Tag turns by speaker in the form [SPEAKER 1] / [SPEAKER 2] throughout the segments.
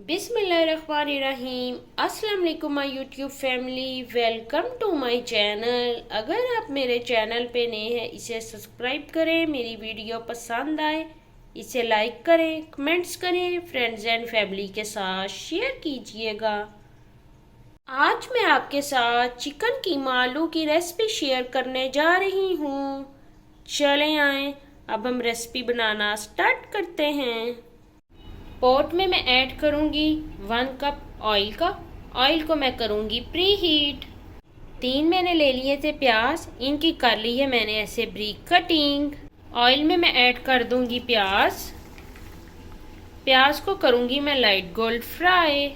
[SPEAKER 1] बिस्मिल्लाहिर्रहमानिर्रहीम। अस्सलाम वालेकुम my YouTube family, welcome to my channel. अगर आप मेरे चैनल पे नए हैं इसे सब्सक्राइब करें, मेरी वीडियो पसंद आए इसे लाइक करें, कमेंट्स करें, फ्रेंड्स एंड फैमिली के साथ शेयर कीजिएगा। आज मैं आपके साथ चिकन कीमा आलू की रेसिपी शेयर करने जा रही हूँ। चलें आए अब हम रेसिपी बनाना स्टार्ट करते हैं। पॉट में मैं ऐड करूँगी 1 कप ऑयल का। ऑयल को मैं करूँगी प्री हीट। 3 मैंने ले लिए थे प्याज, इनकी कर ली है मैंने ऐसे ब्रीक कटिंग। ऑयल में मैं ऐड कर दूँगी प्याज। प्याज को करूँगी मैं लाइट गोल्ड फ्राई।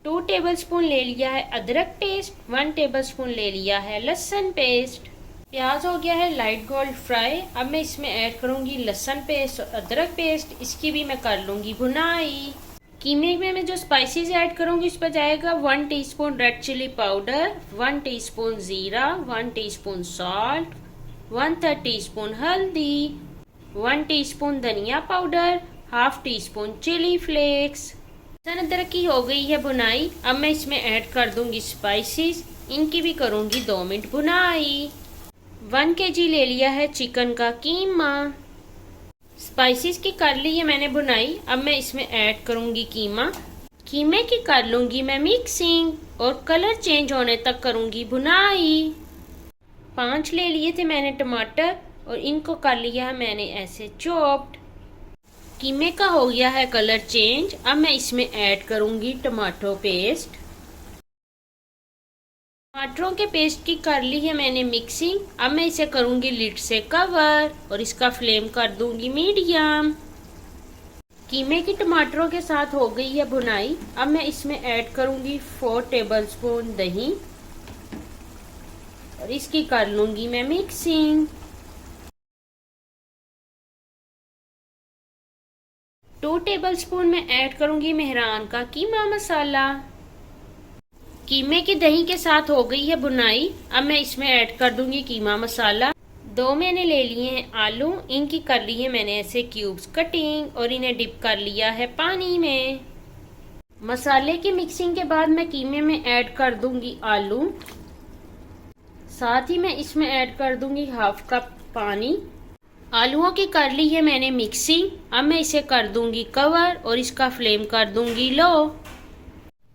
[SPEAKER 1] 2 टेबलस्पून ले लिया है अदरक पेस्ट, 1 टेबलस्पून ले लिया है लहसुन पेस्ट। प्याज हो गया है लाइट गोल्ड फ्राई। अब मैं इसमें ऐड करूंगी लहसुन पेस्ट और अदरक पेस्ट, इसकी भी मैं कर लूंगी भुनाई। कीमे में मैं जो स्पाइसेस ऐड करूंगी उस पर जाएगा 1 teaspoon red chilli powder, 1 teaspoon जीरा, 1 टीस्पून सॉल्ट, 1/3 टीस्पून हल्दी, 1 टीस्पून धनिया powder, half teaspoon chilli flakes. अदरक की हो गई है भुनाई। अब मैं इसमें ऐड कर दूंगी स्पाइसेस, इनकी भी करूंगी 2 मिनट भुनाई। 1 kg ले लिया है चिकन का कीमा। स्पाइसेस की कर ली है मैंने भुनाई। अब मैं इसमें ऐड करूंगी कीमा। कीमे की कर लूंगी मैं मिक्सिंग और कलर चेंज होने तक करूंगी भुनाई। 5 ले लिए थे मैंने टमाटर और इनको कर लिया है मैंने ऐसे चॉप्ड। कीमे का हो गया है कलर चेंज। अब मैं इसमें ऐड करूंगी टमाटो पेस्ट। टमाटरों के पेस्ट की कर ली है मैंने मिक्सिंग। अब मैं इसे करूंगी लिड से कवर और इसका फ्लेम कर दूंगी मीडियम। कीमे की टमाटरों के साथ हो गई है भुनाई। अब मैं इसमें ऐड करूंगी 4 टेबलस्पून दही और इसकी कर लूंगी मैं मिक्सिंग। 2 टेबलस्पून में ऐड करूंगी मेहरान का कीमा मसाला। कीमे की दही के साथ हो गई है भुनाई। अब मैं इसमें ऐड कर दूंगी कीमा मसाला। 2 मैंने ले लिए हैं आलू, इनकी कर ली है मैंने ऐसे क्यूब्स कटिंग और इन्हें डिप कर लिया है पानी में। मसाले की मिक्सिंग के बाद मैं कीमे में ऐड कर दूंगी आलू, साथ ही मैं इसमें ऐड कर दूंगी हाफ कप पानी। आलूओं की कर ली है मैंने मिक्सिंग। अब मैं इसे कर दूंगी कवर और इसका फ्लेम कर दूंगी लो।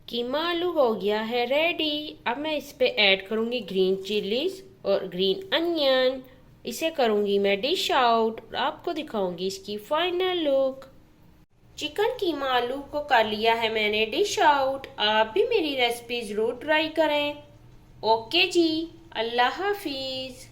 [SPEAKER 1] कीमा आलू हो गया है रेडी। अब मैं इस पे ऐड करूंगी ग्रीन चिलीज और ग्रीन अनियन। इसे करूंगी मैं डिश आउट और आपको दिखाऊंगी इसकी फाइनल लुक। चिकन कीमा आलू को कर लिया है मैंने डिश आउट। आप भी मेरी रेसिपी जरूर ट्राई करें। ओके जी, अल्लाह हाफिज।